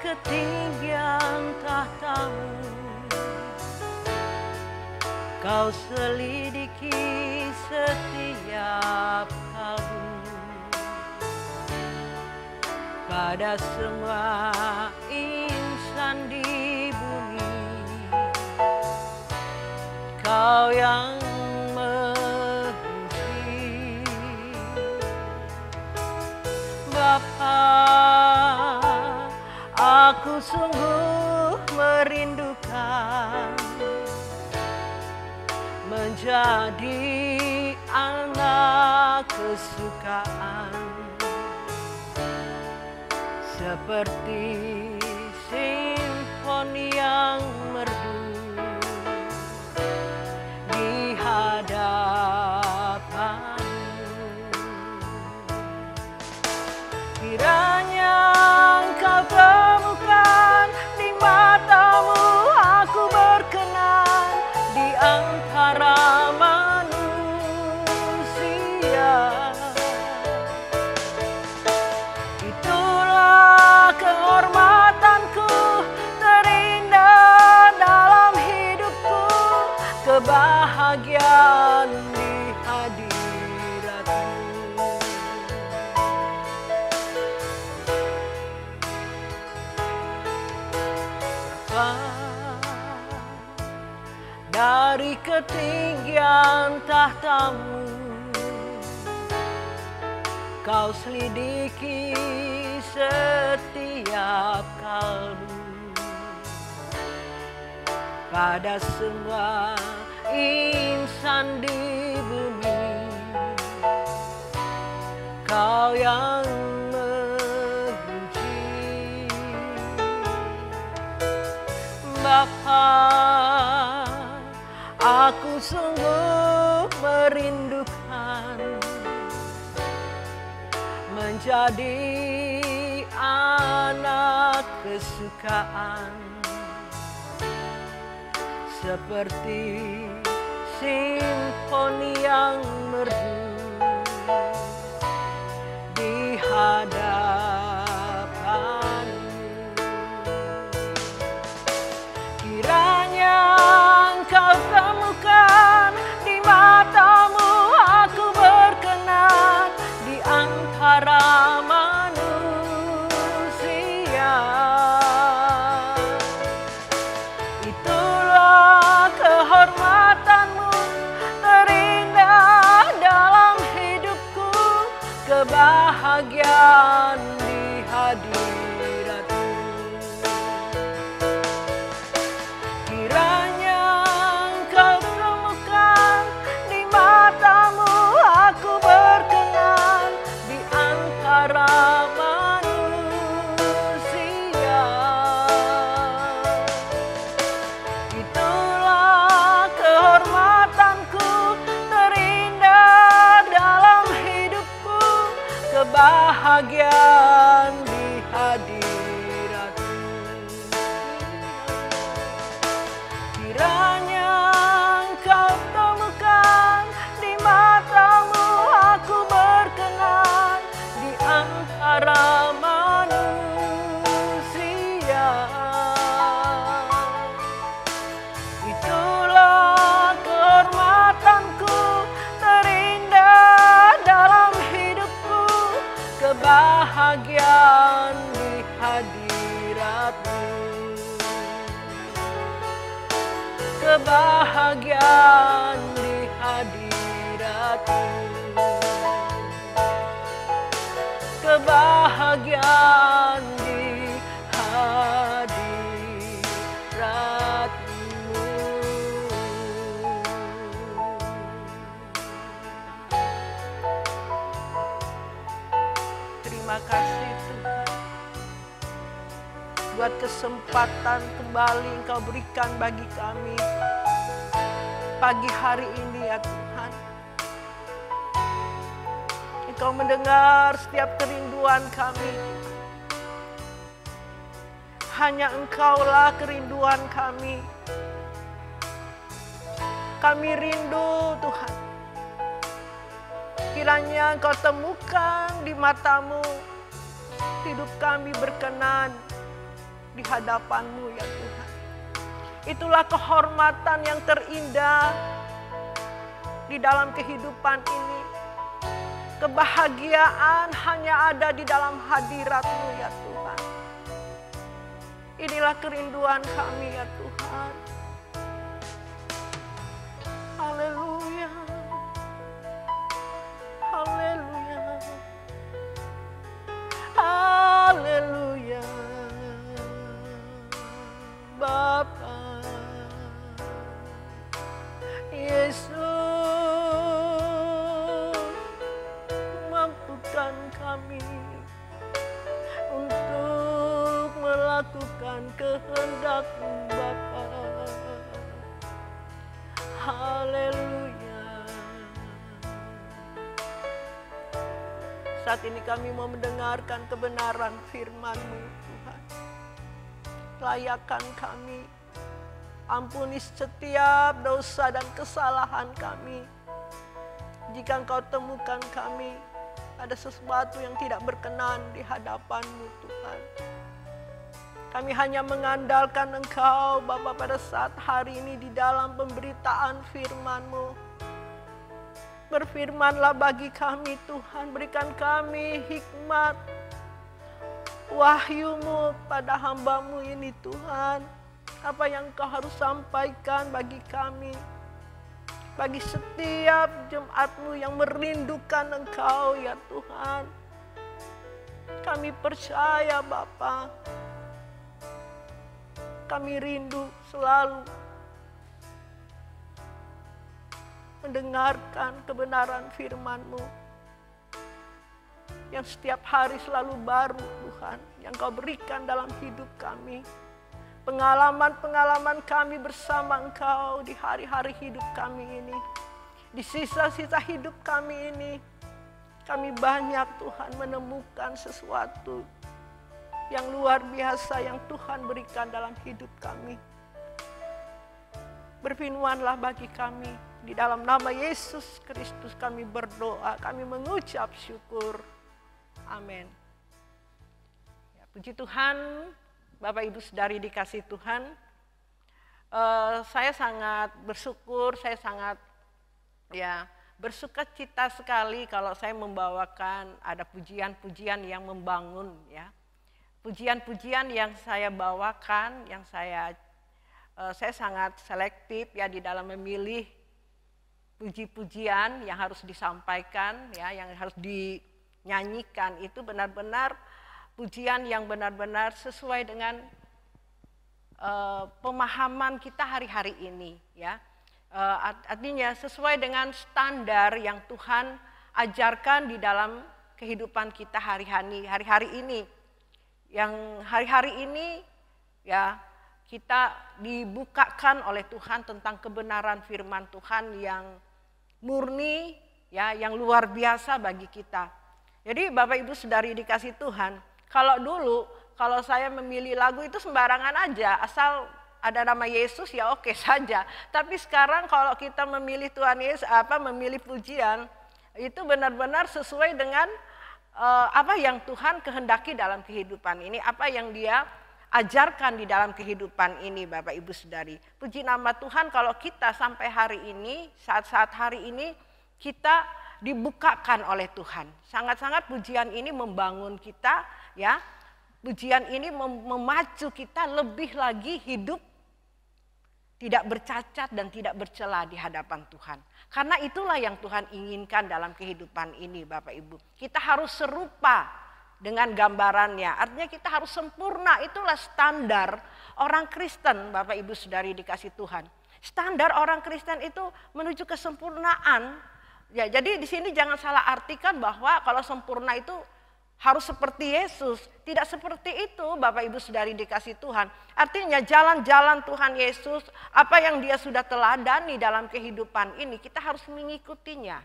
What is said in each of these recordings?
ketinggian tahtamu, Kau selidiki setiap kalbu. Pada semua insan di bumi, Kau yang menguji. Bapa, aku sungguh merindukan menjadi anak kesukaan, seperti simfoni yang merdu di hadapan-Mu. Kiranya Engkau temukan di mata-Mu aku berkenan di antara manusia. Itulah kehormatanku terindah dalam hidupku, kebahagiaan di hadirat-Mu. Dari ketinggian tahtamu, Kau selidiki setiap kalbu. Pada semua insan di bumi, Kau yang menguji. Bapa, aku sungguh merindukan menjadi anak kesukaan, seperti simfoni yang merdu di hadapan-Mu. Kiranya Engkau temukan di mata-Mu aku berkenan di antara manusia. Itulah kehormatan-Mu terindah dalam hidupku, kebahagiaan di hadirat-Mu. Kiranya Engkau temukan di mata-Mu aku berkenan di antara manusia. Itulah kehormatanku terindah dalam hidupku, kebahagiaan di hadirat-Mu. Kiranya Engkau temukan di mata-Mu aku berkenan di antara manusia. Itulah kehormatanku terindah dalam hidupku, kebahagiaan di hadirat-Mu. Kebahagiaan di hadirat-Mu. Kebahagiaan di hadirat-Mu. Terima kasih Tuhan buat kesempatan kembali Engkau berikan bagi kami pagi hari ini ya Tuhan. Engkau mendengar setiap kerinduan kami. Hanya Engkaulah kerinduan kami. Kami rindu Tuhan. Kiranya Engkau temukan di mata-Mu hidup kami berkenan di hadapan-Mu ya Tuhan. Itulah kehormatan yang terindah di dalam kehidupan ini. Kebahagiaan hanya ada di dalam hadirat-Mu ya Tuhan. Inilah kerinduan kami ya Tuhan. Haleluya. Haleluya. Haleluya. Bapa Yesus, mampukan kami untuk melakukan kehendak-Mu Bapa. Haleluya. Saat ini kami mau mendengarkan kebenaran firman-Mu Tuhan. Layakan kami, ampuni setiap dosa dan kesalahan kami. Jika Engkau temukan kami ada sesuatu yang tidak berkenan di hadapan-Mu Tuhan, kami hanya mengandalkan Engkau Bapa pada saat hari ini di dalam pemberitaan firman-Mu. Berfirmanlah bagi kami Tuhan, berikan kami hikmat, wahyu-Mu pada hamba-Mu ini Tuhan. Apa yang Engkau harus sampaikan bagi kami, bagi setiap jemaat-Mu yang merindukan Engkau ya Tuhan. Kami percaya Bapa, kami rindu selalu mendengarkan kebenaran firman-Mu yang setiap hari selalu baru Tuhan, yang Kau berikan dalam hidup kami. Pengalaman-pengalaman kami bersama Engkau di hari-hari hidup kami ini, di sisa-sisa hidup kami ini, kami banyak Tuhan menemukan sesuatu yang luar biasa yang Tuhan berikan dalam hidup kami. Berfirmanlah bagi kami, di dalam nama Yesus Kristus kami berdoa, kami mengucap syukur. Amin. Ya, puji Tuhan, Bapak Ibu Saudari dikasih Tuhan. Saya sangat bersyukur, saya sangat bersuka cita sekali kalau saya membawakan ada pujian-pujian yang membangun ya. Pujian-pujian yang saya bawakan, yang saya sangat selektif ya di dalam memilih puji-pujian yang harus disampaikan ya, yang harus dinyanyikan itu benar-benar pujian yang benar-benar sesuai dengan pemahaman kita hari-hari ini ya. Artinya sesuai dengan standar yang Tuhan ajarkan di dalam kehidupan kita hari-hari ini. Yang hari-hari ini ya kita dibukakan oleh Tuhan tentang kebenaran firman Tuhan yang murni ya, yang luar biasa bagi kita. Jadi Bapak Ibu Saudari dikasih Tuhan, kalau saya memilih lagu itu sembarangan aja, asal ada nama Yesus ya oke saja. Tapi sekarang kalau kita memilih Tuhan Yesus, memilih pujian, itu benar-benar sesuai dengan apa yang Tuhan kehendaki dalam kehidupan ini, apa yang Dia ajarkan di dalam kehidupan ini Bapak Ibu Saudari. Puji nama Tuhan kalau kita sampai hari ini, saat-saat hari ini kita dibukakan oleh Tuhan. Sangat-sangat pujian ini membangun kita ya. Pujian ini memacu kita lebih lagi hidup tidak bercacat dan tidak bercela di hadapan Tuhan. Karena itulah yang Tuhan inginkan dalam kehidupan ini Bapak Ibu. Kita harus serupa dengan gambarannya. Artinya kita harus sempurna, itulah standar orang Kristen Bapak Ibu Saudari dikasih Tuhan. Standar orang Kristen itu menuju kesempurnaan. Ya, jadi di sini jangan salah artikan bahwa kalau sempurna itu harus seperti Yesus. Tidak seperti itu Bapak Ibu Saudari dikasih Tuhan. Artinya jalan-jalan Tuhan Yesus, apa yang Dia sudah teladani dalam kehidupan ini, kita harus mengikutinya.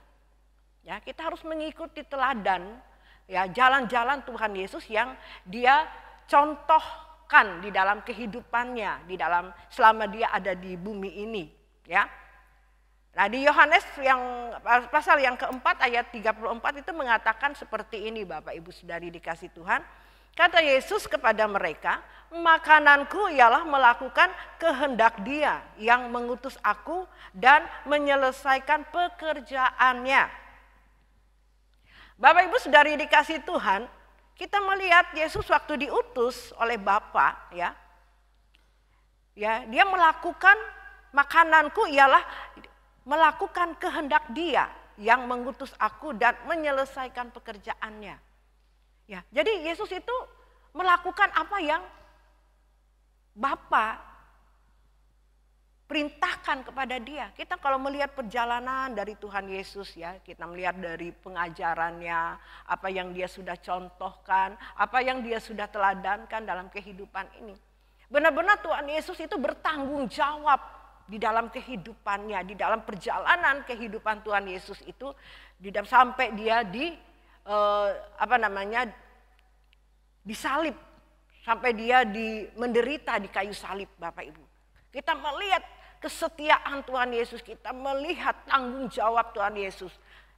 Ya, kita harus mengikuti teladan ya jalan-jalan Tuhan Yesus yang Dia contohkan di dalam kehidupannya, di dalam selama Dia ada di bumi ini, ya. Nah, di Yohanes yang pasal yang keempat ayat 34 itu mengatakan seperti ini Bapak Ibu Saudari dikasih Tuhan. Kata Yesus kepada mereka, makananku ialah melakukan kehendak Dia yang mengutus aku dan menyelesaikan pekerjaannya. Bapak Ibu Saudari dikasih Tuhan, kita melihat Yesus waktu diutus oleh Bapa, ya, dia melakukan makananku ialah melakukan kehendak Dia yang mengutus aku dan menyelesaikan pekerjaannya. Ya, jadi Yesus itu melakukan apa yang Bapa perintahkan kepada dia. Kita kalau melihat perjalanan dari Tuhan Yesus, ya, kita melihat dari pengajarannya, apa yang dia sudah contohkan, apa yang dia sudah teladankan dalam kehidupan ini. Benar-benar Tuhan Yesus itu bertanggung jawab di dalam kehidupannya, di dalam perjalanan kehidupan Tuhan Yesus itu, sampai dia disalib, sampai dia menderita di kayu salib, Bapak Ibu. Kita melihat kesetiaan Tuhan Yesus, kita melihat tanggung jawab Tuhan Yesus.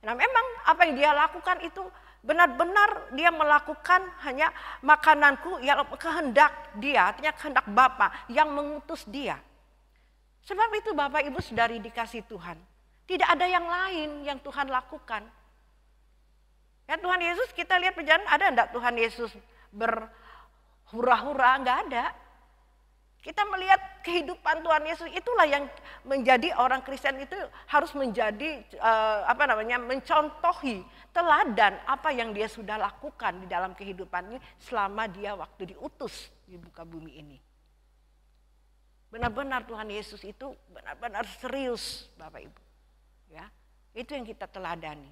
Nah, memang apa yang dia lakukan itu benar-benar dia melakukan hanya makananku yang kehendak Dia, artinya kehendak Bapa yang mengutus dia. Sebab itu Bapak Ibu Saudari dikasih Tuhan, tidak ada yang lain yang Tuhan lakukan. Ya, Tuhan Yesus, kita lihat perjalanan, ada enggak Tuhan Yesus berhura-hura? Enggak ada. Kita melihat kehidupan Tuhan Yesus, itulah yang menjadi orang Kristen itu harus menjadi mencontohi teladan apa yang dia sudah lakukan di dalam kehidupannya selama dia waktu diutus di muka bumi ini. Benar-benar Tuhan Yesus itu benar-benar serius, Bapak Ibu. Ya, itu yang kita teladani.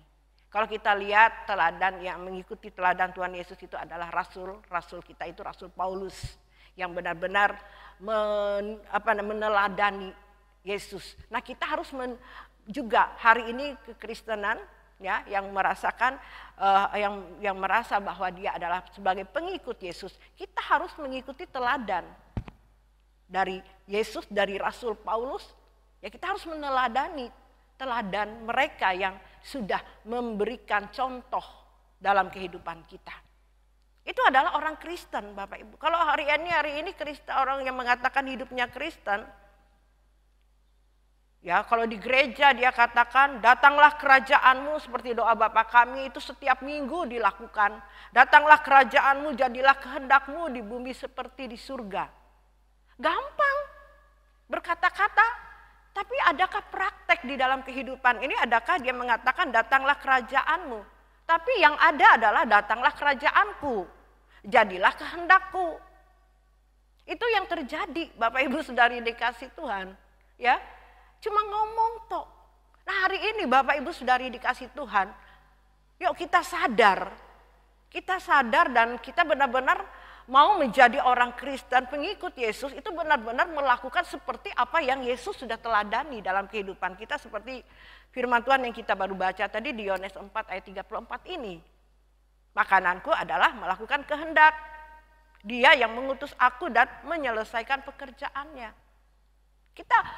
Kalau kita lihat teladan yang mengikuti teladan Tuhan Yesus itu adalah rasul kita itu Rasul Paulus yang benar-benar meneladani Yesus. Nah, kita harus juga hari ini kekristenan, ya, yang merasakan yang merasa bahwa dia adalah sebagai pengikut Yesus, kita harus mengikuti teladan dari Yesus, dari Rasul Paulus. Ya, kita harus meneladani teladan mereka yang sudah memberikan contoh dalam kehidupan kita. Itu adalah orang Kristen, Bapak Ibu. Kalau hari ini Kristen, orang yang mengatakan hidupnya Kristen, ya, kalau di gereja dia katakan, datanglah kerajaanmu seperti doa Bapa kami itu setiap minggu dilakukan. Datanglah kerajaanmu, jadilah kehendakmu di bumi seperti di surga. Gampang berkata-kata, tapi adakah praktek di dalam kehidupan ini? Adakah dia mengatakan datanglah kerajaanmu? Tapi yang ada adalah datanglah kerajaanku, jadilah kehendakku. Itu yang terjadi, Bapak Ibu Saudari dikasih Tuhan, ya. Cuma ngomong tok. Nah, hari ini Bapak Ibu Saudari dikasih Tuhan, yuk kita sadar dan kita benar-benar mau menjadi orang Kristen pengikut Yesus, itu benar-benar melakukan seperti apa yang Yesus sudah teladani dalam kehidupan kita, seperti firman Tuhan yang kita baru baca tadi di Yohanes 4 ayat 34 ini. Makananku adalah melakukan kehendak Dia yang mengutus aku dan menyelesaikan pekerjaannya.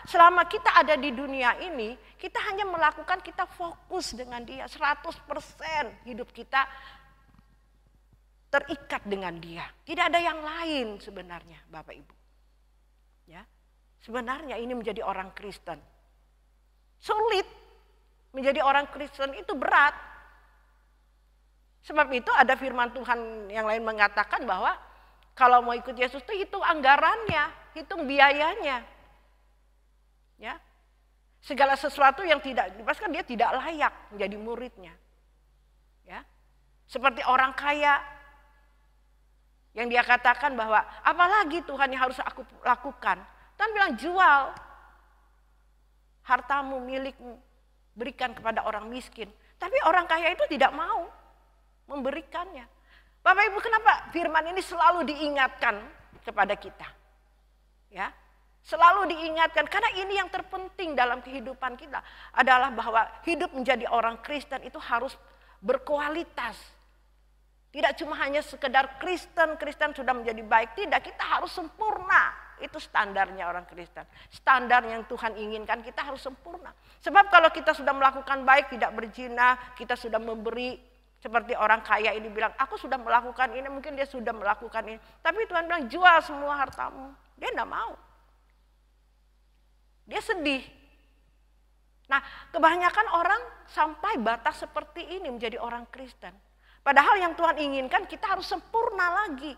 Selama kita ada di dunia ini, kita hanya melakukan, kita fokus dengan Dia 100%, hidup kita terikat dengan Dia. Tidak ada yang lain sebenarnya, Bapak Ibu. Ya. Sebenarnya ini menjadi orang Kristen sulit. Menjadi orang Kristen itu berat. Sebab itu ada firman Tuhan yang lain mengatakan bahwa kalau mau ikut Yesus itu hitung anggarannya, hitung biayanya. Ya. Segala sesuatu yang tidak dipaskan, dia tidak layak menjadi muridnya. Ya. Seperti orang kaya yang dia katakan bahwa apalagi Tuhan yang harus aku lakukan. Tuhan bilang jual hartamu, milikmu, berikan kepada orang miskin. Tapi orang kaya itu tidak mau memberikannya. Bapak Ibu, kenapa firman ini selalu diingatkan kepada kita? Ya, selalu diingatkan karena ini yang terpenting dalam kehidupan kita adalah bahwa hidup menjadi orang Kristen itu harus berkualitas. Tidak cuma hanya sekedar Kristen sudah menjadi baik. Tidak, kita harus sempurna. Itu standarnya orang Kristen. Standar yang Tuhan inginkan, kita harus sempurna. Sebab kalau kita sudah melakukan baik, tidak berzina, kita sudah memberi Seperti orang kaya ini bilang, aku sudah melakukan ini, mungkin dia sudah melakukan ini. Tapi Tuhan bilang, jual semua hartamu. Dia enggak mau. Dia sedih. Nah, kebanyakan orang sampai batas seperti ini menjadi orang Kristen. Padahal yang Tuhan inginkan kita harus sempurna lagi.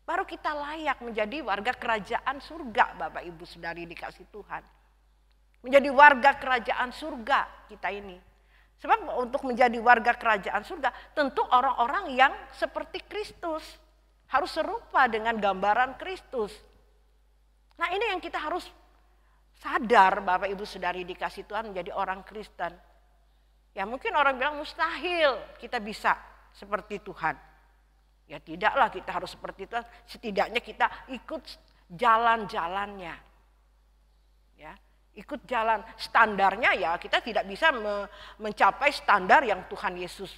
Baru kita layak menjadi warga kerajaan surga, Bapak Ibu Saudari dikasih Tuhan. Menjadi warga kerajaan surga kita ini. Sebab untuk menjadi warga kerajaan surga, tentu orang-orang yang seperti Kristus. Harus serupa dengan gambaran Kristus. Nah, ini yang kita harus sadar, Bapak Ibu Saudari dikasih Tuhan, menjadi orang Kristen. Ya mungkin orang bilang mustahil kita bisa seperti Tuhan. Ya tidaklah kita harus seperti Tuhan, setidaknya kita ikut jalan-jalannya. Ya, ikut jalan standarnya, ya kita tidak bisa mencapai standar yang Tuhan Yesus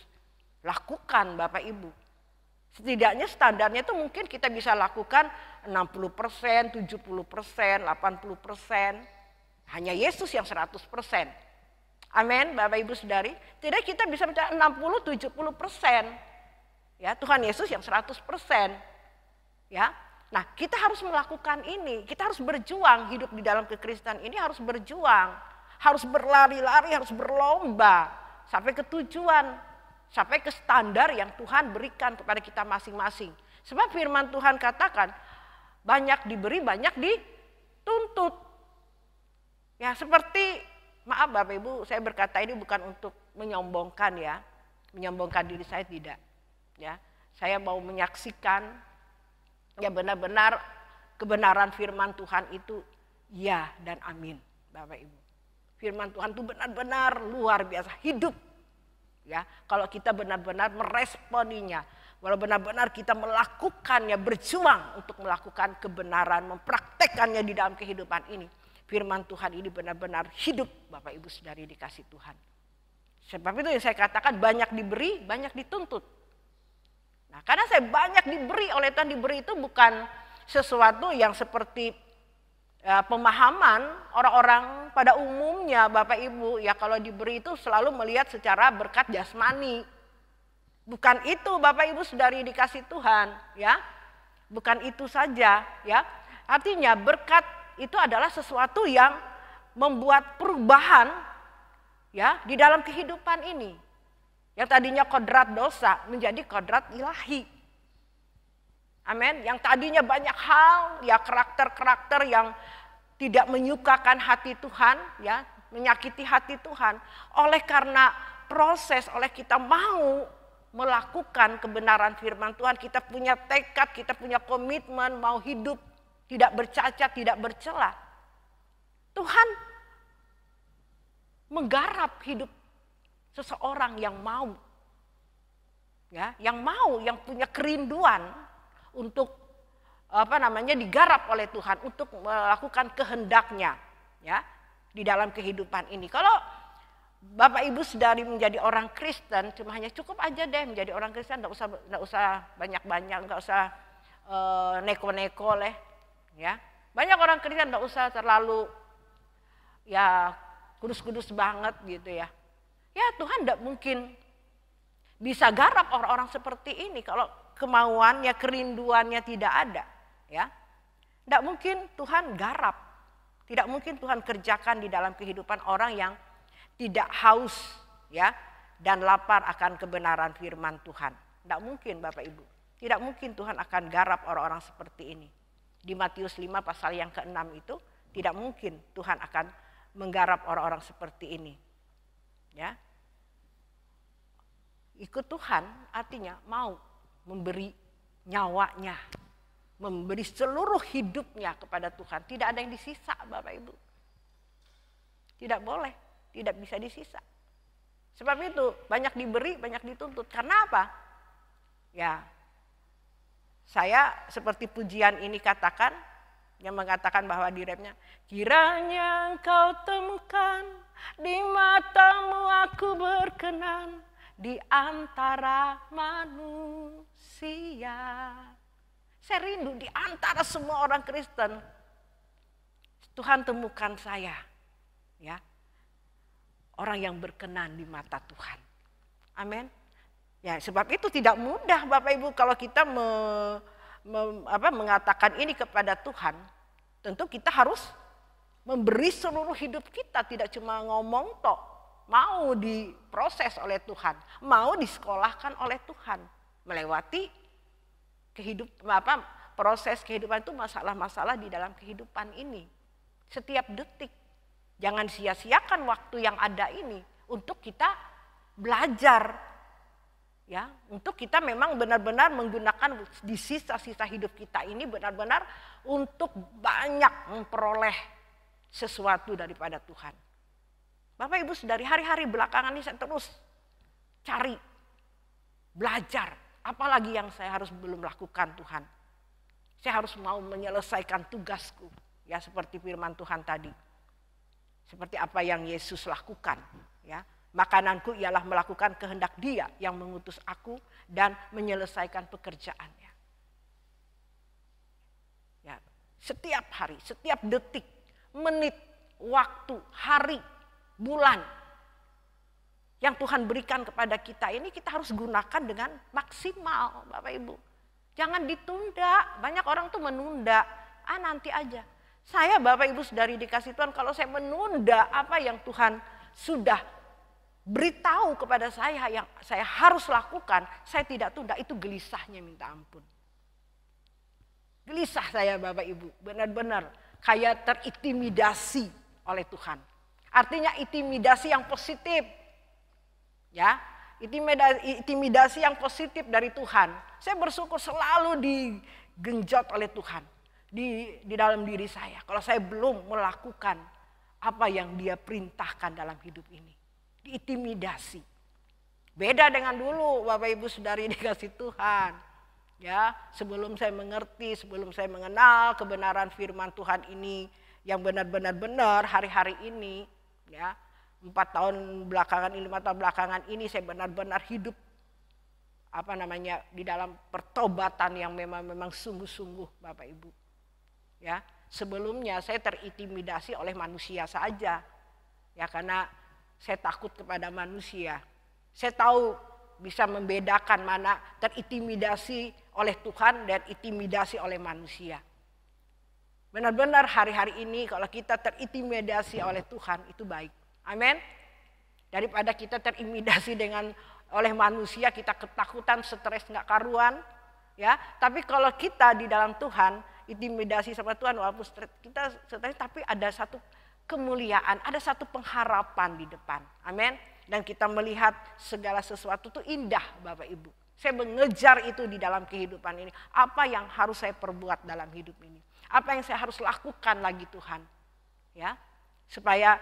lakukan, Bapak Ibu. Setidaknya standarnya itu mungkin kita bisa lakukan 60%, 70%, 80%. Hanya Yesus yang 100%. Amin, Bapak Ibu Saudari. Tidak kita bisa mencapai 60-70%. Ya, Tuhan Yesus yang 100%. Ya. Nah, kita harus melakukan ini. Kita harus berjuang, hidup di dalam kekristenan ini harus berjuang. Harus berlari-lari, harus berlomba sampai ke tujuan, sampai ke standar yang Tuhan berikan kepada kita masing-masing. Sebab firman Tuhan katakan, banyak diberi, banyak dituntut. Ya, seperti, maaf Bapak Ibu, saya berkata ini bukan untuk menyombongkan ya. Menyombongkan diri saya tidak. Ya, saya mau menyaksikan ya benar-benar kebenaran firman Tuhan itu ya dan amin, Bapak Ibu. Firman Tuhan itu benar-benar luar biasa, hidup. Ya, kalau kita benar-benar meresponinya, kalau benar-benar kita melakukannya, berjuang untuk melakukan kebenaran, mempraktekannya di dalam kehidupan ini. Firman Tuhan ini benar-benar hidup, Bapak Ibu Saudari dikasih Tuhan. Sebab itu yang saya katakan, banyak diberi, banyak dituntut. Nah, karena saya banyak diberi oleh Tuhan, diberi itu bukan sesuatu yang seperti pemahaman orang-orang pada umumnya, Bapak Ibu. Ya kalau diberi itu selalu melihat secara berkat jasmani. Bukan itu, Bapak Ibu Saudari dikasih Tuhan, ya. Bukan itu saja, ya. Artinya berkat itu adalah sesuatu yang membuat perubahan ya di dalam kehidupan ini. Yang tadinya kodrat dosa menjadi kodrat ilahi. Amin. Yang tadinya banyak hal, ya karakter-karakter yang tidak menyukakan hati Tuhan, ya menyakiti hati Tuhan. Oleh karena proses, oleh kita mau melakukan kebenaran firman Tuhan, kita punya tekad, kita punya komitmen, mau hidup tidak bercacat, tidak bercela. Tuhan menggarap hidup seseorang yang mau, ya, yang mau, yang punya kerinduan untuk digarap oleh Tuhan untuk melakukan kehendaknya, ya, di dalam kehidupan ini. Kalau Bapak Ibu Saudari menjadi orang Kristen, cuma hanya cukup aja deh menjadi orang Kristen, nggak usah banyak-banyak, nggak usah neko-neko leh, ya. Banyak orang Kristen nggak usah terlalu ya kudus-kudus banget gitu ya. Ya Tuhan tidak mungkin bisa garap orang-orang seperti ini kalau kemauannya, kerinduannya tidak ada. Ya, tidak mungkin Tuhan garap, tidak mungkin Tuhan kerjakan di dalam kehidupan orang yang tidak haus, ya, dan lapar akan kebenaran firman Tuhan. Tidak mungkin Bapak Ibu, tidak mungkin Tuhan akan garap orang-orang seperti ini. Di Matius 5 pasal yang ke-6 itu tidak mungkin Tuhan akan menggarap orang-orang seperti ini. Ya. Ikut Tuhan artinya mau memberi nyawanya, memberi seluruh hidupnya kepada Tuhan. Tidak ada yang disisa Bapak Ibu. Tidak boleh, tidak bisa disisa. Sebab itu banyak diberi, banyak dituntut. Karena apa? Ya, saya seperti pujian ini katakan, yang mengatakan bahwa di rapnya, kiranya engkau temukan di matamu aku berkenan di antara manusia. Saya rindu di antara semua orang Kristen. Tuhan temukan saya. Ya. Orang yang berkenan di mata Tuhan. Amin. Ya, sebab itu tidak mudah Bapak Ibu kalau kita mengatakan ini kepada Tuhan. Tentu kita harus memberi seluruh hidup kita, tidak cuma ngomong tok. Mau diproses oleh Tuhan, mau disekolahkan oleh Tuhan. Melewati proses kehidupan itu, masalah-masalah di dalam kehidupan ini. Setiap detik. Jangan sia-siakan waktu yang ada ini untuk kita belajar. Ya, untuk kita memang benar-benar menggunakan di sisa-sisa hidup kita ini benar-benar untuk banyak memperoleh sesuatu daripada Tuhan. Bapak Ibu, dari hari-hari belakangan ini saya terus cari, belajar. Apalagi yang saya harus belum lakukan Tuhan. Saya harus mau menyelesaikan tugasku. Ya, seperti firman Tuhan tadi. Seperti apa yang Yesus lakukan. Ya, makananku ialah melakukan kehendak Dia yang mengutus aku dan menyelesaikan pekerjaannya. Ya, setiap hari, setiap detik, menit, waktu, hari, bulan yang Tuhan berikan kepada kita ini kita harus gunakan dengan maksimal, Bapak Ibu. Jangan ditunda. Banyak orang tuh menunda. Nanti aja. Saya Bapak Ibu saudari dikasih Tuhan, kalau saya menunda apa yang Tuhan sudah beritahu kepada saya yang saya harus lakukan, saya tidak tunda, itu gelisahnya minta ampun. Gelisah saya Bapak Ibu, benar-benar kayak terintimidasi oleh Tuhan. Artinya intimidasi yang positif. Ya, intimidasi yang positif dari Tuhan. Saya bersyukur selalu digenjot oleh Tuhan. Di dalam diri saya, kalau saya belum melakukan apa yang Dia perintahkan dalam hidup ini, diintimidasi. Beda dengan dulu Bapak Ibu saudari dikasih Tuhan. Ya, sebelum saya mengerti, sebelum saya mengenal kebenaran firman Tuhan ini yang benar-benar benar hari-hari ini, ya, 4 tahun belakangan ini, 5 tahun belakangan ini saya benar-benar hidup di dalam pertobatan yang memang sungguh-sungguh Bapak Ibu. Ya, sebelumnya saya terintimidasi oleh manusia saja. Ya, karena saya takut kepada manusia. Saya tahu bisa membedakan mana terintimidasi oleh Tuhan dan intimidasi oleh manusia. Benar-benar hari-hari ini kalau kita terintimidasi oleh Tuhan itu baik. Amin. Daripada kita terintimidasi oleh manusia, kita ketakutan, stres nggak karuan. Ya, tapi kalau kita di dalam Tuhan, intimidasi sama Tuhan, walaupun kita stres, tapi ada satu kemuliaan, ada satu pengharapan di depan. Amin. Dan kita melihat segala sesuatu itu indah Bapak Ibu. Saya mengejar itu di dalam kehidupan ini. Apa yang harus saya perbuat dalam hidup ini? Apa yang saya harus lakukan lagi Tuhan? Ya, supaya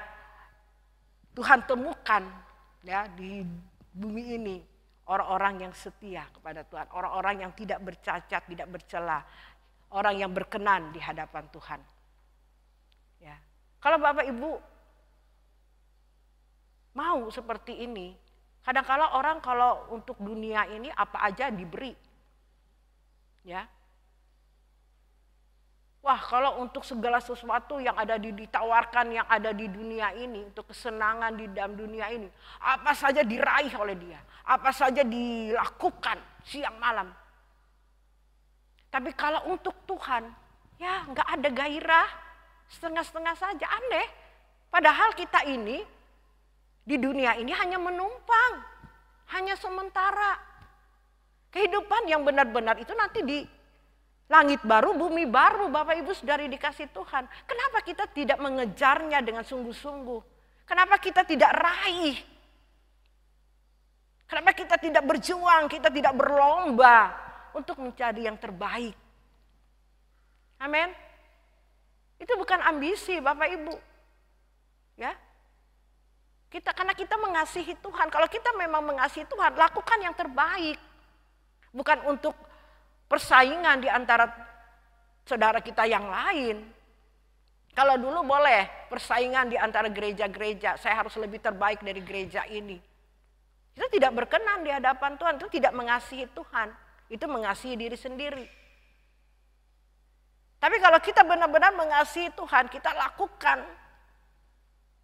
Tuhan temukan ya di bumi ini orang-orang yang setia kepada Tuhan, orang-orang yang tidak bercacat, tidak bercela. Orang yang berkenan di hadapan Tuhan. Ya. Kalau Bapak Ibu mau seperti ini, kadang-kala orang kalau untuk dunia ini apa aja diberi. Ya. Wah, kalau untuk segala sesuatu yang ada ditawarkan yang ada di dunia ini, untuk kesenangan di dalam dunia ini, apa saja diraih oleh dia, apa saja dilakukan siang malam. Tapi kalau untuk Tuhan, ya nggak ada gairah, setengah-setengah saja, aneh. Padahal kita ini di dunia ini hanya menumpang, hanya sementara. Kehidupan yang benar-benar itu nanti di langit baru, bumi baru, Bapak Ibu saudari dikasih Tuhan. Kenapa kita tidak mengejarnya dengan sungguh-sungguh? Kenapa kita tidak raih? Kenapa kita tidak berjuang, kita tidak berlomba untuk mencari yang terbaik. Amin. Itu bukan ambisi Bapak Ibu. Ya. Karena kita mengasihi Tuhan. Kalau kita memang mengasihi Tuhan, lakukan yang terbaik. Bukan untuk persaingan di antara saudara kita yang lain. Kalau dulu boleh persaingan di antara gereja-gereja, saya harus lebih terbaik dari gereja ini. Itu tidak berkenan di hadapan Tuhan, itu tidak mengasihi Tuhan. Itu mengasihi diri sendiri. Tapi kalau kita benar-benar mengasihi Tuhan, kita lakukan.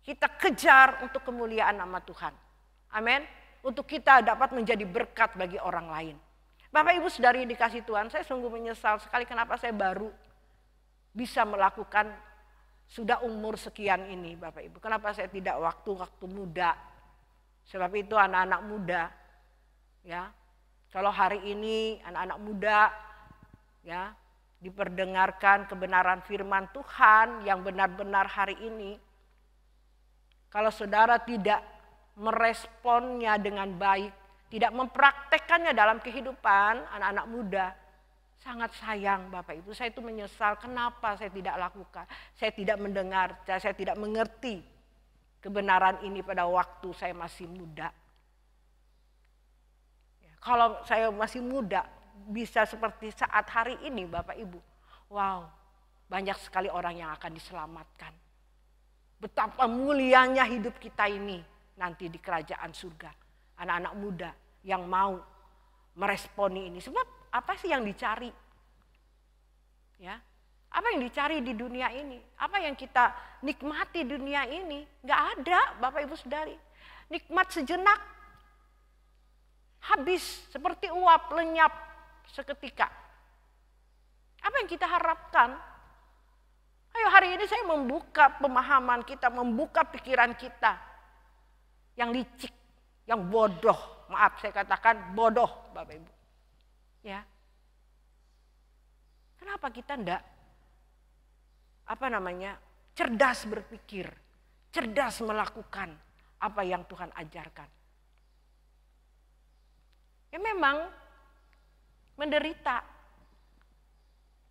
Kita kejar untuk kemuliaan nama Tuhan. Amin. untuk kita dapat menjadi berkat bagi orang lain. Bapak Ibu Saudari dikasih Tuhan, saya sungguh menyesal sekali kenapa saya baru bisa melakukan sudah umur sekian ini Bapak Ibu. Kenapa saya tidak waktu muda. Sebab itu anak-anak muda ya. Kalau hari ini anak-anak muda ya diperdengarkan kebenaran firman Tuhan yang benar-benar hari ini. Kalau saudara tidak meresponnya dengan baik, tidak mempraktekkannya dalam kehidupan anak-anak muda, sangat sayang Bapak Ibu. Saya itu menyesal kenapa saya tidak lakukan. Saya tidak mendengar, saya tidak mengerti kebenaran ini pada waktu saya masih muda. Kalau saya masih muda, bisa seperti saat hari ini Bapak Ibu. Wow, banyak sekali orang yang akan diselamatkan. Betapa mulianya hidup kita ini nanti di kerajaan surga. Anak-anak muda yang mau meresponi ini. Sebab apa sih yang dicari? Ya, apa yang dicari di dunia ini? Apa yang kita nikmati dunia ini? Gak ada Bapak Ibu Saudari. Nikmat sejenak. Habis seperti uap lenyap seketika. Apa yang kita harapkan? Ayo hari ini saya membuka pemahaman kita, membuka pikiran kita. Yang licik, yang bodoh. Maaf saya katakan bodoh Bapak Ibu. Ya. Kenapa kita enggak cerdas berpikir, cerdas melakukan apa yang Tuhan ajarkan. Ya memang menderita,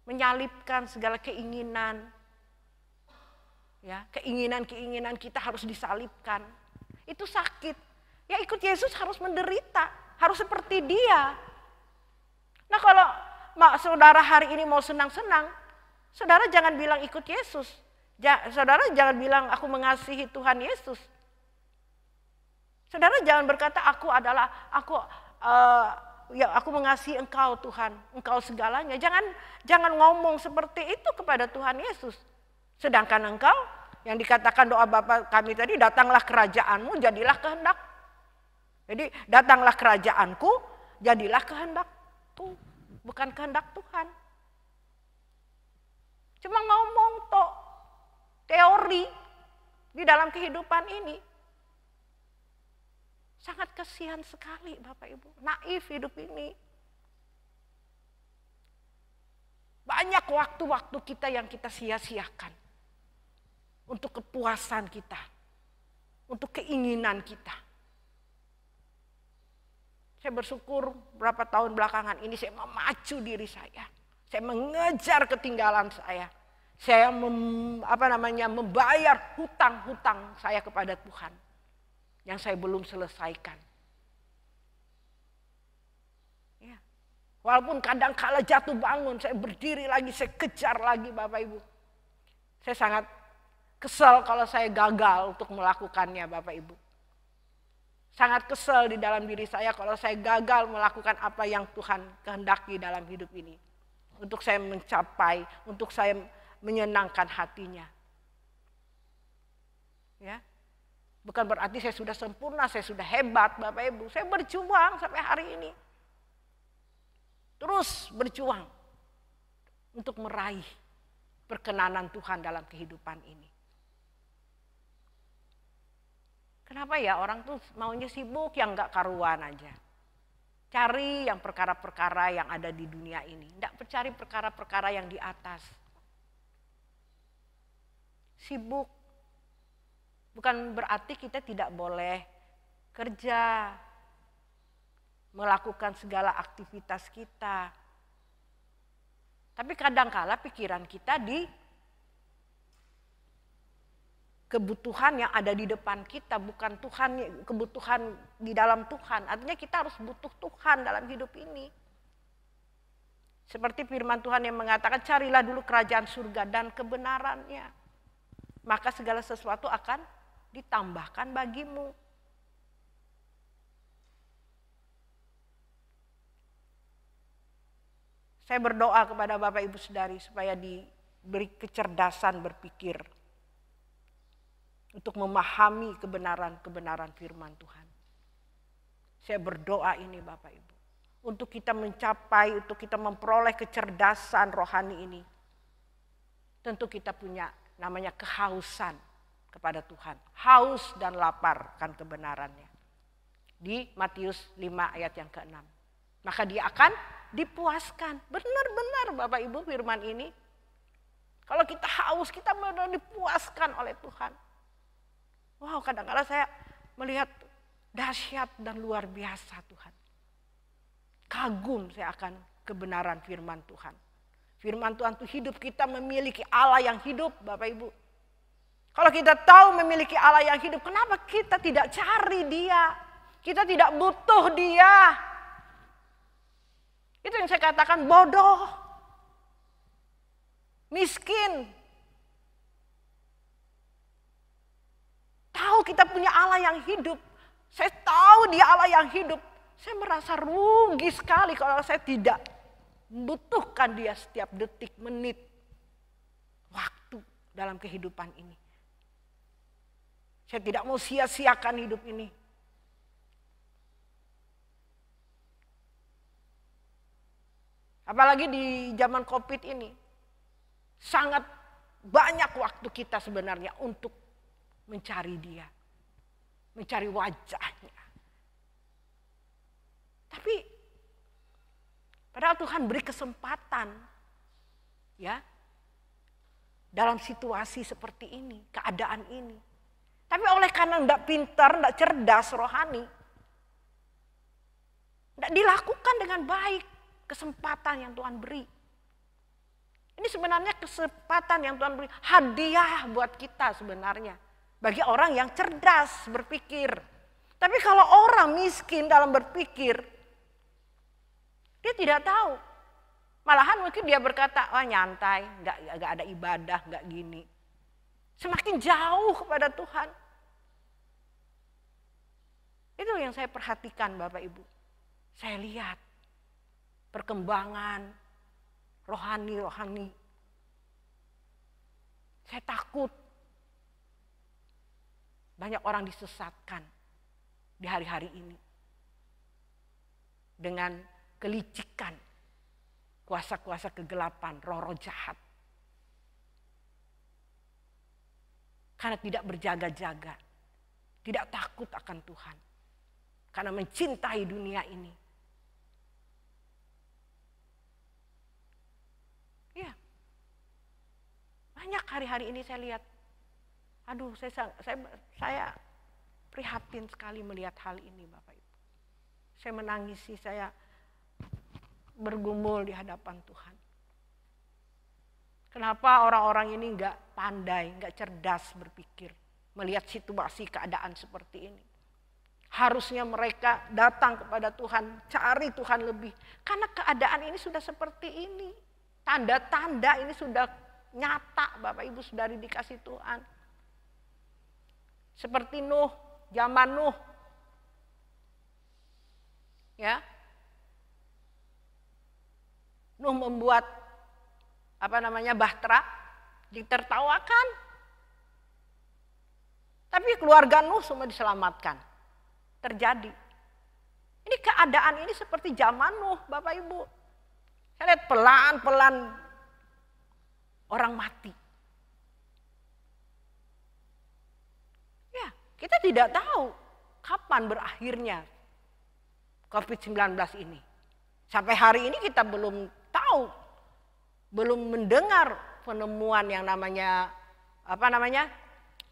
menyalipkan segala keinginan. Ya, keinginan-keinginan kita harus disalibkan. Itu sakit. Ya ikut Yesus harus menderita, harus seperti Dia. Nah kalau saudara hari ini mau senang-senang, saudara jangan bilang ikut Yesus. Saudara jangan bilang aku mengasihi Tuhan Yesus. Saudara jangan berkata aku mengasihi Engkau Tuhan, Engkau segalanya. Jangan ngomong seperti itu kepada Tuhan Yesus. Sedangkan engkau yang dikatakan doa Bapa kami tadi, datanglah kerajaanmu, jadilah kehendak. Jadi datanglah kerajaanku, jadilah kehendakku, bukan kehendak Tuhan. Cuma ngomong teori di dalam kehidupan ini. Sangat kasihan sekali Bapak Ibu, naif hidup ini. Banyak waktu-waktu kita yang kita sia-siakan. Untuk kepuasan kita, untuk keinginan kita. Saya bersyukur berapa tahun belakangan ini saya memacu diri saya. Saya mengejar ketinggalan saya. Saya membayar hutang-hutang saya kepada Tuhan yang saya belum selesaikan. Ya. Walaupun kadang kala jatuh bangun, saya berdiri lagi, saya kejar lagi Bapak Ibu. Saya sangat kesal kalau saya gagal untuk melakukannya Bapak Ibu. Sangat kesal di dalam diri saya kalau saya gagal melakukan apa yang Tuhan kehendaki dalam hidup ini. Untuk saya mencapai, untuk saya menyenangkan hatinya. Ya. Bukan berarti saya sudah sempurna, saya sudah hebat Bapak Ibu. Saya berjuang sampai hari ini. Terus berjuang untuk meraih perkenanan Tuhan dalam kehidupan ini. Kenapa ya orang tuh maunya sibuk yang gak karuan aja. Cari yang perkara-perkara yang ada di dunia ini. Tidak cari perkara-perkara yang di atas. Sibuk. Bukan berarti kita tidak boleh kerja. Melakukan segala aktivitas kita. Tapi kadangkala pikiran kita di kebutuhan yang ada di depan kita, bukan kebutuhan di dalam Tuhan. Artinya kita harus butuh Tuhan dalam hidup ini. Seperti firman Tuhan yang mengatakan, carilah dulu kerajaan surga dan kebenarannya. Maka segala sesuatu akan ditambahkan bagimu. Saya berdoa kepada Bapak Ibu Saudari supaya diberi kecerdasan berpikir. Untuk memahami kebenaran-kebenaran firman Tuhan. Saya berdoa ini Bapak Ibu. Untuk kita mencapai, untuk kita memperoleh kecerdasan rohani ini. Tentu kita punya namanya kehausan kepada Tuhan. Haus dan lapar kan kebenarannya. Di Matius 5 ayat yang ke-6. Maka dia akan dipuaskan. Benar-benar Bapak Ibu firman ini. Kalau kita haus, kita benar-benar dipuaskan oleh Tuhan. Wow, kadang-kadang saya melihat dahsyat dan luar biasa Tuhan. Kagum saya akan kebenaran firman Tuhan. Firman Tuhan itu hidup, kita memiliki Allah yang hidup Bapak Ibu. Kalau kita tahu memiliki Allah yang hidup, kenapa kita tidak cari Dia? Kita tidak butuh Dia. Itu yang saya katakan bodoh. Miskin. Tahu kita punya Allah yang hidup. Saya tahu Dia Allah yang hidup. Saya merasa rugi sekali kalau saya tidak membutuhkan Dia setiap detik, menit, waktu dalam kehidupan ini. Saya tidak mau sia-siakan hidup ini. Apalagi di zaman COVID ini. Sangat banyak waktu kita sebenarnya untuk mencari Dia. Mencari wajahnya. Tapi padahal Tuhan beri kesempatan. Ya. Dalam situasi seperti ini, keadaan ini. Tapi oleh karena tidak pintar, tidak cerdas rohani. Tidak dilakukan dengan baik kesempatan yang Tuhan beri. Ini sebenarnya kesempatan yang Tuhan beri. Hadiah buat kita sebenarnya. Bagi orang yang cerdas berpikir. Tapi kalau orang miskin dalam berpikir, dia tidak tahu. Malahan mungkin dia berkata, oh nyantai, nggak ada ibadah, nggak gini. Semakin jauh kepada Tuhan. Itu yang saya perhatikan Bapak Ibu. Saya lihat perkembangan rohani. Saya takut banyak orang disesatkan di hari-hari ini. Dengan kelicikan, kuasa-kuasa kegelapan, roh-roh jahat. Karena tidak berjaga-jaga, tidak takut akan Tuhan. Karena mencintai dunia ini. Ya, banyak hari-hari ini saya lihat. Aduh, saya prihatin sekali melihat hal ini Bapak Ibu. Saya menangisi, saya bergumul di hadapan Tuhan. Kenapa orang-orang ini enggak pandai, enggak cerdas berpikir, melihat situasi keadaan seperti ini. Harusnya mereka datang kepada Tuhan, cari Tuhan lebih. Karena keadaan ini sudah seperti ini. Tanda-tanda ini sudah nyata Bapak Ibu, sudah dikasih Tuhan. Seperti Nuh, zaman Nuh. Ya. Nuh membuat bahtera, ditertawakan. Tapi keluarga Nuh semua diselamatkan. Terjadi. Ini keadaan ini seperti zaman Nuh, Bapak Ibu. Saya lihat pelan-pelan orang mati. Ya, kita tidak tahu kapan berakhirnya COVID-19 ini. Sampai hari ini kita belum tahu, belum mendengar penemuan yang namanya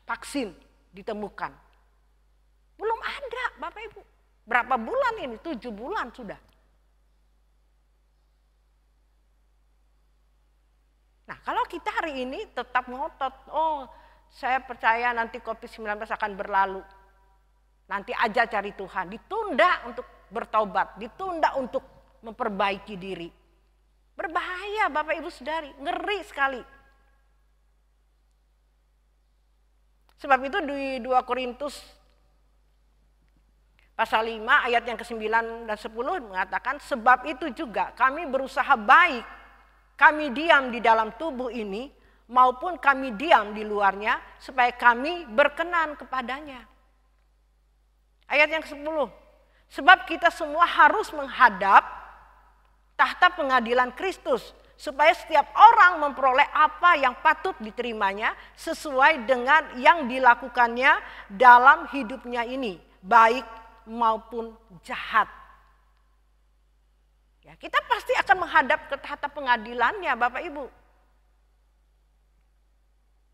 vaksin ditemukan. Belum ada Bapak Ibu. Berapa bulan ini? 7 bulan sudah. Nah kalau kita hari ini tetap ngotot, oh saya percaya nanti COVID-19 akan berlalu. Nanti aja cari Tuhan. Ditunda untuk bertobat, ditunda untuk memperbaiki diri. Berbahaya Bapak Ibu Saudari, ngeri sekali. Sebab itu di 2 Korintus pasal 5 ayat yang ke-9 dan 10 mengatakan, sebab itu juga kami berusaha baik, kami diam di dalam tubuh ini maupun kami diam di luarnya supaya kami berkenan kepadanya. Ayat yang ke-10, Sebab kita semua harus menghadap tahta pengadilan Kristus. Supaya setiap orang memperoleh apa yang patut diterimanya sesuai dengan yang dilakukannya dalam hidupnya ini. Baik maupun jahat. Ya, kita pasti akan menghadap ke tahta pengadilannya Bapak Ibu.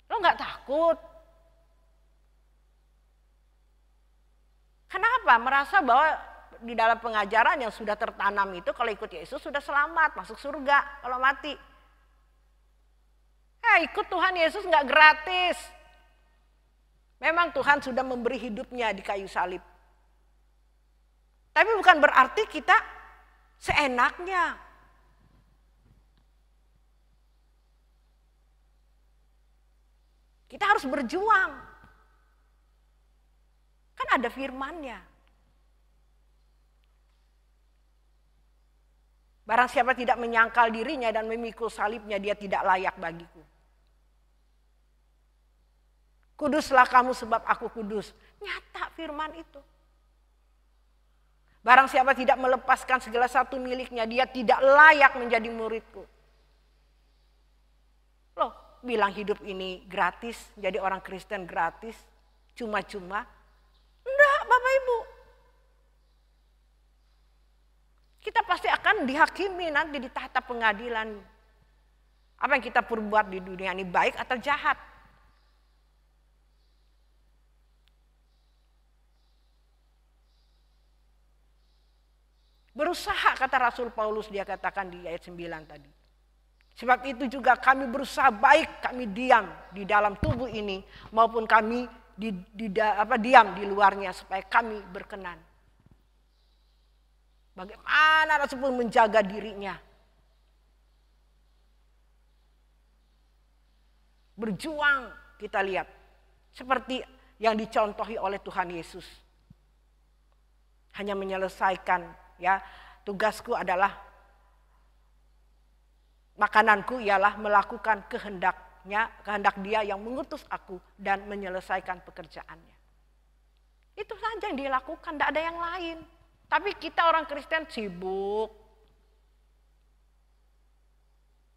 Lo gak takut? Kenapa? Merasa bahwa di dalam pengajaran yang sudah tertanam itu kalau ikut Yesus sudah selamat, masuk surga kalau mati. Ikut Tuhan Yesus nggak gratis. Memang Tuhan sudah memberi hidupnya di kayu salib. Tapi bukan berarti kita seenaknya. Kita harus berjuang. Kan ada firman-Nya. Barang siapa tidak menyangkal dirinya dan memikul salibnya, dia tidak layak bagiku. Kuduslah kamu sebab aku kudus. Nyata firman itu. Barang siapa tidak melepaskan segala satu miliknya, dia tidak layak menjadi muridku. Loh, bilang hidup ini gratis, jadi orang Kristen gratis, cuma-cuma. Enggak, Bapak Ibu. Kita pasti akan dihakimi nanti di tahta pengadilan. Apa yang kita perbuat di dunia ini baik atau jahat. Berusaha kata Rasul Paulus, dia katakan di ayat 9 tadi. Sebab itu juga kami berusaha baik kami diam di dalam tubuh ini maupun kami diam di luarnya supaya kami berkenan. Bagaimana Rasul pun menjaga dirinya. Berjuang kita lihat. Seperti yang dicontohi oleh Tuhan Yesus. Hanya menyelesaikan, ya, tugasku adalah, makananku ialah melakukan kehendak Dia yang mengutus aku dan menyelesaikan pekerjaannya. Itu saja yang dilakukan, tidak ada yang lain. Tapi kita orang Kristen sibuk.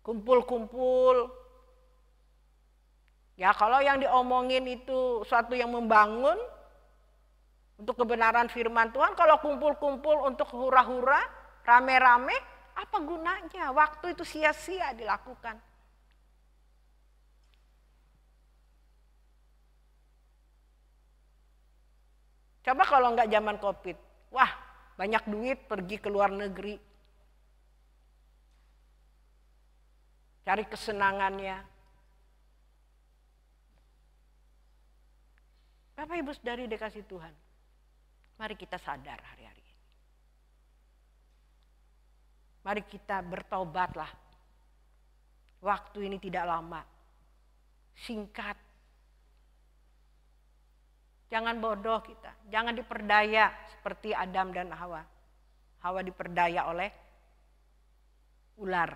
Kumpul-kumpul. Ya kalau yang diomongin itu suatu yang membangun untuk kebenaran firman Tuhan, kalau kumpul-kumpul untuk hura-hura, rame-rame, apa gunanya? Waktu itu sia-sia dilakukan. Coba kalau enggak zaman COVID, wah banyak duit pergi ke luar negeri. Cari kesenangannya. Bapak Ibu Saudari dikasih Tuhan. Mari kita sadar hari-hari ini. Mari kita bertobatlah. Waktu ini tidak lama. Singkat. Jangan bodoh kita. Jangan diperdaya seperti Adam dan Hawa. Hawa diperdaya oleh ular.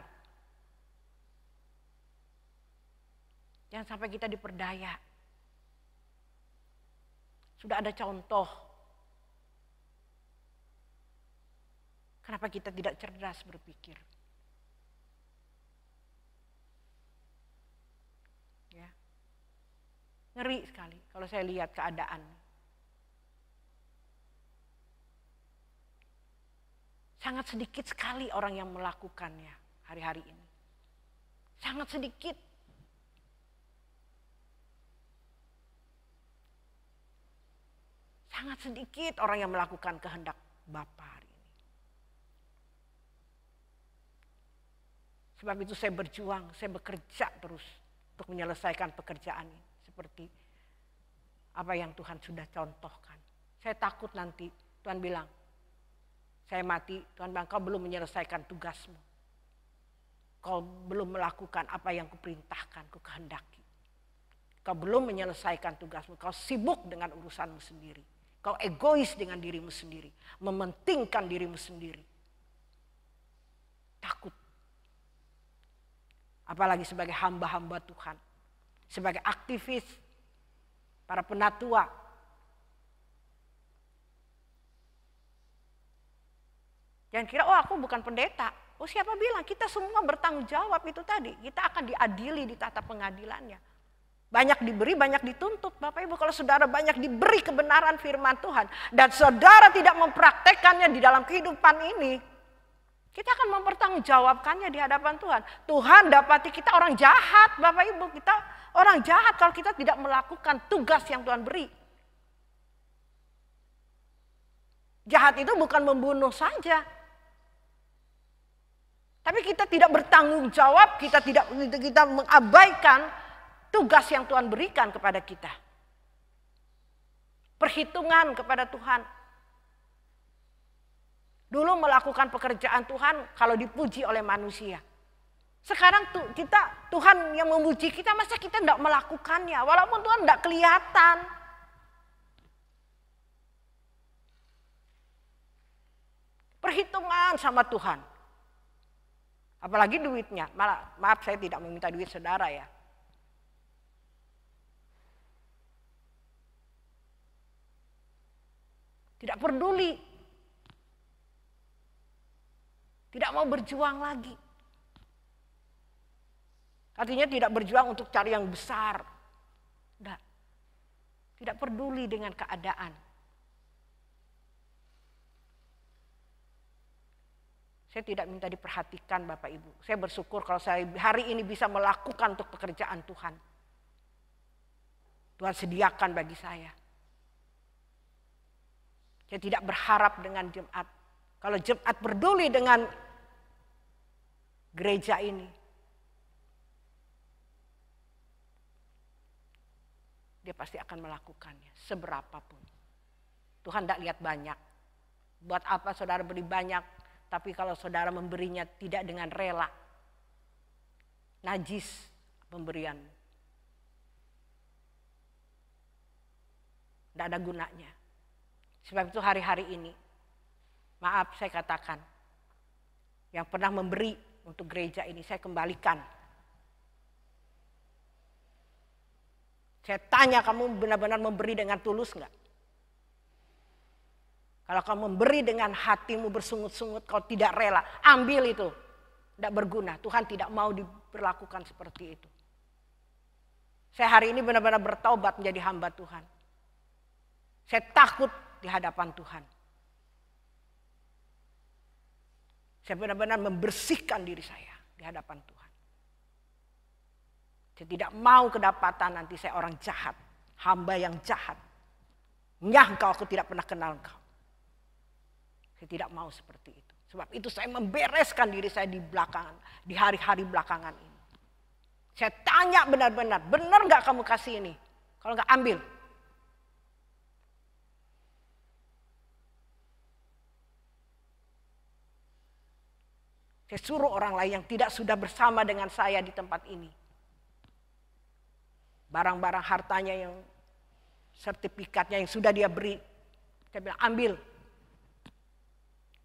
Jangan sampai kita diperdaya. Sudah ada contoh. Kenapa kita tidak cerdas berpikir? Ya. Ngeri sekali kalau saya lihat keadaan. Sangat sedikit sekali orang yang melakukannya hari-hari ini. Sangat sedikit. Sangat sedikit orang yang melakukan kehendak Bapa hari ini. Sebab itu saya berjuang, saya bekerja terus untuk menyelesaikan pekerjaan ini. Seperti apa yang Tuhan sudah contohkan. Saya takut nanti Tuhan bilang, saya mati, Tuhan bilang kau belum menyelesaikan tugasmu. Kau belum melakukan apa yang kuperintahkan, kukehendaki. Kau belum menyelesaikan tugasmu, kau sibuk dengan urusanmu sendiri. Kau egois dengan dirimu sendiri. Mementingkan dirimu sendiri. Takut. Apalagi sebagai hamba-hamba Tuhan. Sebagai aktivis. Para penatua. Jangan kira, oh aku bukan pendeta. Oh siapa bilang, kita semua bertanggung jawab itu tadi. Kita akan diadili di tata pengadilannya. Banyak diberi, banyak dituntut. Bapak Ibu, kalau saudara banyak diberi kebenaran firman Tuhan, dan saudara tidak mempraktekkannya di dalam kehidupan ini, kita akan mempertanggungjawabkannya di hadapan Tuhan. Tuhan dapati kita orang jahat, Bapak Ibu. Kita orang jahat kalau kita tidak melakukan tugas yang Tuhan beri. Jahat itu bukan membunuh saja. Tapi kita tidak bertanggung jawab, kita mengabaikan tugas yang Tuhan berikan kepada kita. Perhitungan kepada Tuhan. Dulu melakukan pekerjaan Tuhan kalau dipuji oleh manusia. Sekarang Tuhan yang memuji kita, masa kita tidak melakukannya? Walaupun Tuhan tidak kelihatan. Perhitungan sama Tuhan. Apalagi duitnya. Maaf saya tidak meminta duit saudara ya. Tidak peduli. Tidak mau berjuang lagi. Artinya tidak berjuang untuk cari yang besar. Tidak peduli dengan keadaan. Saya tidak minta diperhatikan Bapak Ibu. Saya bersyukur kalau saya hari ini bisa melakukan untuk pekerjaan Tuhan. Tuhan sediakan bagi saya. Saya tidak berharap dengan jemaat. Kalau jemaat peduli dengan gereja ini, dia pasti akan melakukannya seberapapun. Tuhan tidak lihat banyak. Buat apa saudara beri banyak, tapi kalau saudara memberinya tidak dengan rela, najis pemberian. Tidak ada gunanya. Sebab itu hari-hari ini, maaf saya katakan, yang pernah memberi untuk gereja ini saya kembalikan. Saya tanya, kamu benar-benar memberi dengan tulus enggak? Kalau kamu memberi dengan hatimu bersungut-sungut, kalau tidak rela, ambil itu. Tidak berguna, Tuhan tidak mau diperlakukan seperti itu. Saya hari ini benar-benar bertaubat menjadi hamba Tuhan. Saya takut di hadapan Tuhan. Saya benar-benar membersihkan diri saya di hadapan Tuhan. Saya tidak mau kedapatan nanti saya orang jahat, hamba yang jahat. Nyah engkau, aku tidak pernah kenal engkau. Saya tidak mau seperti itu. Sebab itu saya membereskan diri saya di belakangan, di hari-hari belakangan ini. Saya tanya benar-benar, benar nggak kamu kasih ini? Kalau nggak ambil. Saya suruh orang lain yang tidak sudah bersama dengan saya di tempat ini. Barang-barang hartanya yang sertifikatnya yang sudah dia beri. Saya bilang ambil.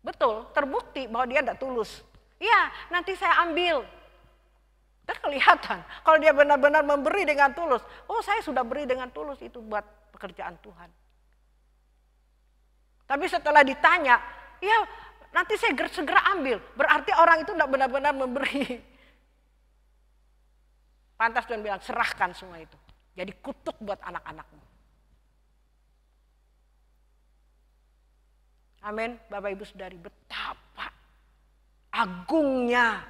Betul, terbukti bahwa dia tidak tulus. Iya, nanti saya ambil. Dan kelihatan, kalau dia benar-benar memberi dengan tulus. Oh, saya sudah beri dengan tulus, itu buat pekerjaan Tuhan. Tapi setelah ditanya, ya nanti saya segera ambil. Berarti orang itu tidak benar-benar memberi. Pantas Tuhan bilang, serahkan semua itu. Jadi kutuk buat anak-anakmu. Amin, Bapak Ibu Saudari, betapa agungnya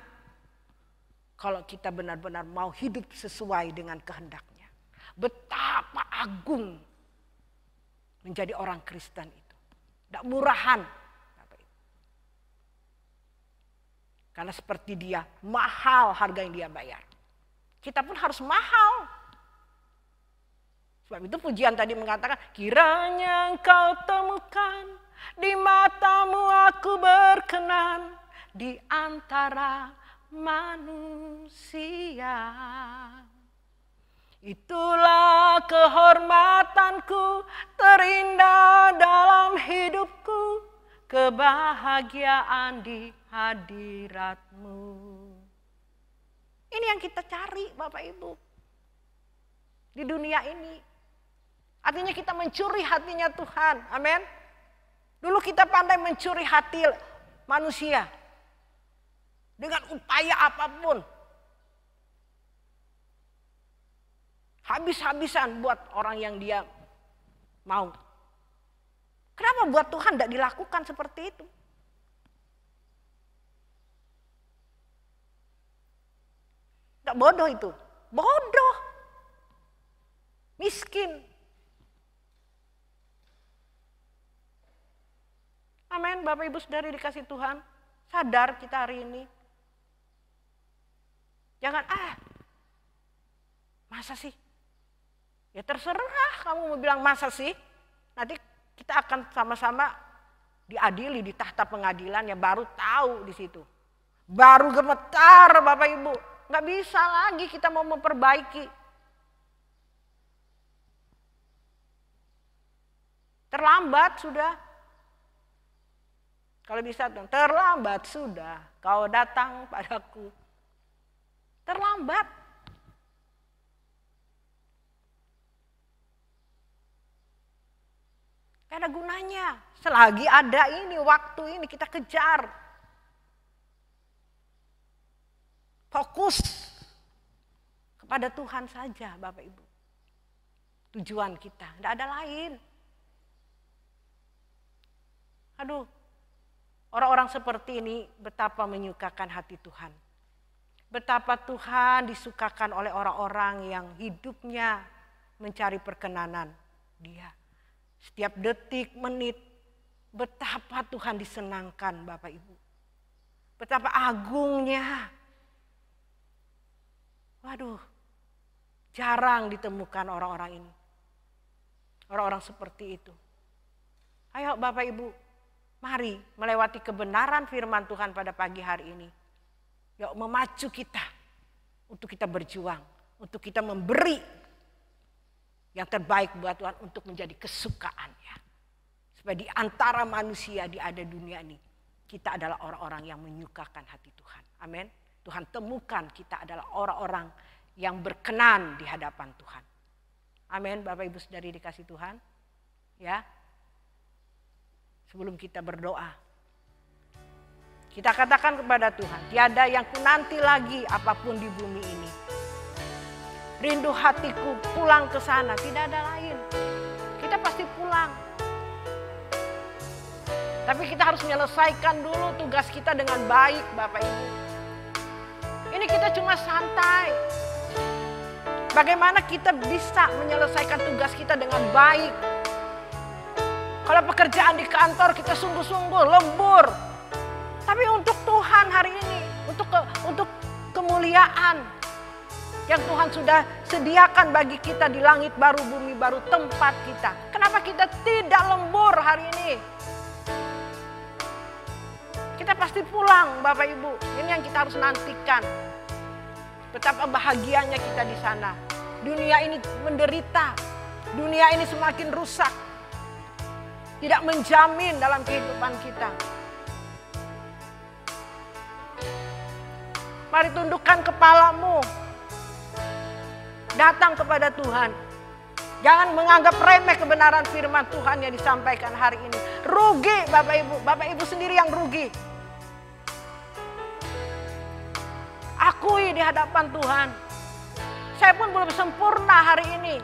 kalau kita benar-benar mau hidup sesuai dengan kehendaknya. Betapa agung menjadi orang Kristen itu. Tidak murahan. Karena seperti dia, mahal harga yang dia bayar. Kita pun harus mahal. Sebab itu pujian tadi mengatakan, kiranya engkau temukan di matamu aku berkenan di antara manusia. Itulah kehormatanku terindah dalam hidupku, kebahagiaan di hadiratmu. Ini yang kita cari Bapak Ibu di dunia ini. Artinya kita mencuri hatinya Tuhan. Amin. Dulu kita pandai mencuri hati manusia. Dengan upaya apapun. Habis-habisan buat orang yang dia mau. Kenapa buat Tuhan tidak dilakukan seperti itu? Tidak bodoh itu. Bodoh. Miskin. Amin, Bapak Ibu Saudari dikasih Tuhan. Sadar kita hari ini. Jangan, masa sih? Ya terserah kamu mau bilang masa sih. Nanti kita akan sama-sama diadili di tahta pengadilan, ya baru tahu di situ. Baru gemetar Bapak Ibu. Nggak bisa lagi kita mau memperbaiki. Terlambat sudah. Kalau bisa terlambat sudah kau datang padaku. Terlambat. Gak ada gunanya. Selagi ada ini, waktu ini kita kejar. Fokus kepada Tuhan saja Bapak Ibu. Tujuan kita, tidak ada lain. Aduh, orang-orang seperti ini betapa menyukakan hati Tuhan. Betapa Tuhan disukakan oleh orang-orang yang hidupnya mencari perkenanan Dia. Setiap detik, menit, betapa Tuhan disenangkan Bapak Ibu. Betapa agungnya. Waduh, jarang ditemukan orang-orang ini. Orang-orang seperti itu. Ayo Bapak Ibu, mari melewati kebenaran firman Tuhan pada pagi hari ini. Yuk memacu kita untuk kita berjuang, untuk kita memberi yang terbaik buat Tuhan untuk menjadi kesukaannya. Supaya di antara manusia di ada dunia ini, kita adalah orang-orang yang menyukakan hati Tuhan. Amin. Tuhan temukan kita adalah orang-orang yang berkenan di hadapan Tuhan. Amin. Bapak Ibu Saudari dikasih Tuhan. Ya. Sebelum kita berdoa, kita katakan kepada Tuhan, tiada yang kunanti lagi apapun di bumi ini. Rindu hatiku pulang ke sana, tidak ada lain. Kita pasti pulang. Tapi kita harus menyelesaikan dulu tugas kita dengan baik Bapak Ibu. Ini kita cuma santai. Bagaimana kita bisa menyelesaikan tugas kita dengan baik? Kalau pekerjaan di kantor kita sungguh-sungguh lembur. Tapi untuk Tuhan hari ini, untuk kemuliaan yang Tuhan sudah sediakan bagi kita di langit baru, bumi baru, tempat kita. Kenapa kita tidak lembur hari ini? Kita pasti pulang Bapak Ibu. Ini yang kita harus nantikan. Betapa bahagianya kita di sana. Dunia ini menderita. Dunia ini semakin rusak. Tidak menjamin dalam kehidupan kita. Mari tundukkan kepalamu. Datang kepada Tuhan. Jangan menganggap remeh kebenaran firman Tuhan yang disampaikan hari ini. Rugi Bapak Ibu. Bapak Ibu sendiri yang rugi. Akui di hadapan Tuhan. Saya pun belum sempurna hari ini.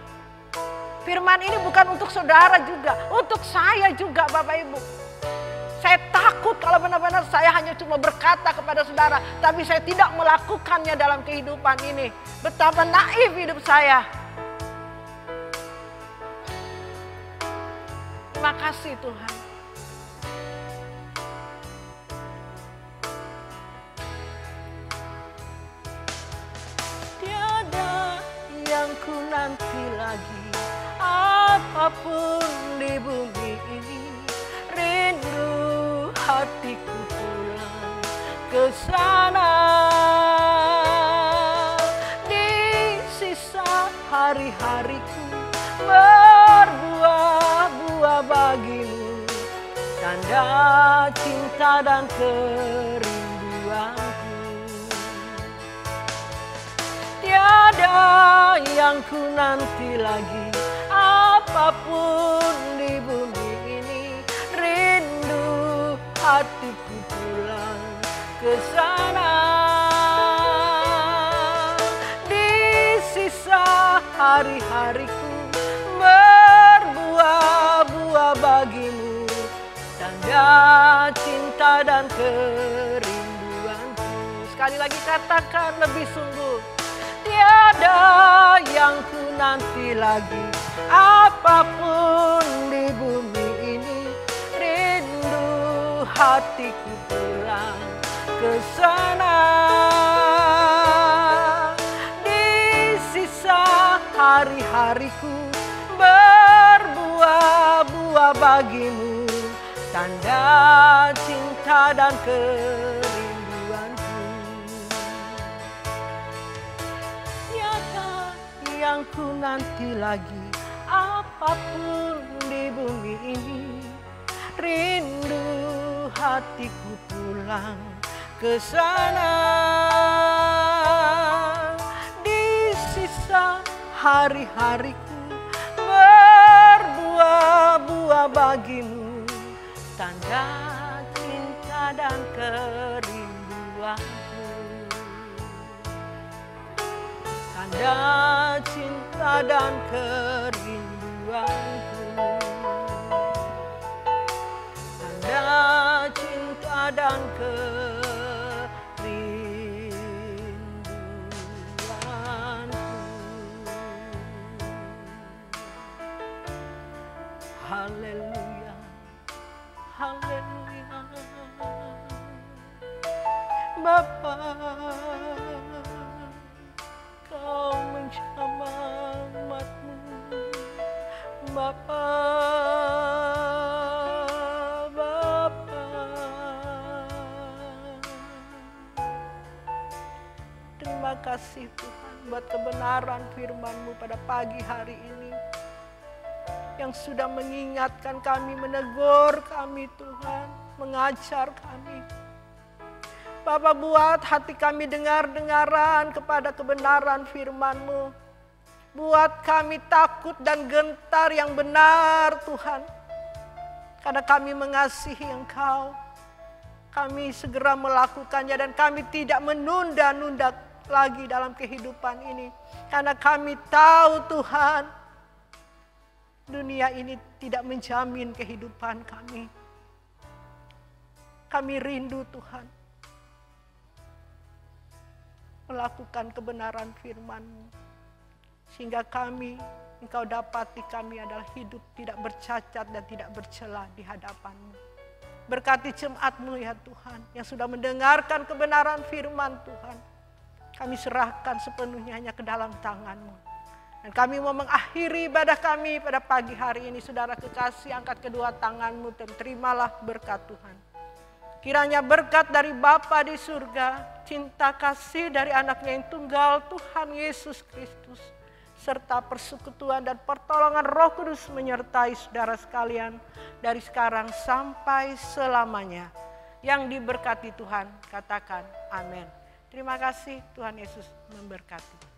Firman ini bukan untuk saudara juga. Untuk saya juga Bapak Ibu. Saya takut kalau benar-benar saya hanya cuma berkata kepada saudara. Tapi saya tidak melakukannya dalam kehidupan ini. Betapa naif hidup saya. Terima kasih Tuhan. Tiada yang ku nanti lagi, apapun di bumi ini. Rindu hatiku pulang ke sana. Di sisa hari-hariku berbuah-buah bagimu, tanda cinta dan kerinduanku. Tiada yang ku nanti lagi, apapun di bumi ini. Rindu hatiku pulang hari-hariku berbuah-buah bagimu, tanda cinta dan kerinduanku. Sekali lagi katakan lebih sungguh. Tiada yang ku nanti lagi, apapun di bumi ini, rindu hatiku pulang ke sana. Di sisa hari-hariku berbuah-buah bagimu, tanda cinta dan kerinduanku. Tiada yang ku nanti lagi, apapun di bumi ini, rindu hatiku pulang ke sana. Di sisa hari-hariku berbuah-buah bagimu, tanda cinta dan kerinduanku. Tanda cinta dan kerinduanku. Tanda cinta dan kerinduanku. Haleluya, haleluya. Bapa, Kau menjamah umat-Mu. Bapa, Bapa. Terima kasih Tuhan buat kebenaran firman-Mu pada pagi hari ini, yang sudah mengingatkan kami, menegur kami Tuhan, mengajar kami. Bapa, buat hati kami dengar-dengaran kepada kebenaran firman-Mu. Buat kami takut dan gentar yang benar Tuhan. Karena kami mengasihi Engkau, kami segera melakukannya dan kami tidak menunda-nunda lagi dalam kehidupan ini. Karena kami tahu Tuhan, dunia ini tidak menjamin kehidupan kami. Kami rindu Tuhan melakukan kebenaran firman-Mu, sehingga kami, Engkau dapati kami adalah hidup tidak bercacat dan tidak bercela di hadapan-Mu. Berkati jemaat-Mu ya Tuhan, yang sudah mendengarkan kebenaran firman Tuhan. Kami serahkan sepenuhnya hanya ke dalam tangan-Mu. Dan kami mau mengakhiri ibadah kami pada pagi hari ini. Saudara kekasih, angkat kedua tangan-Mu dan terimalah berkat Tuhan. Kiranya berkat dari Bapa di surga, cinta kasih dari anaknya yang tunggal Tuhan Yesus Kristus, serta persekutuan dan pertolongan Roh Kudus menyertai saudara sekalian dari sekarang sampai selamanya. Yang diberkati Tuhan, katakan amin. Terima kasih, Tuhan Yesus memberkati.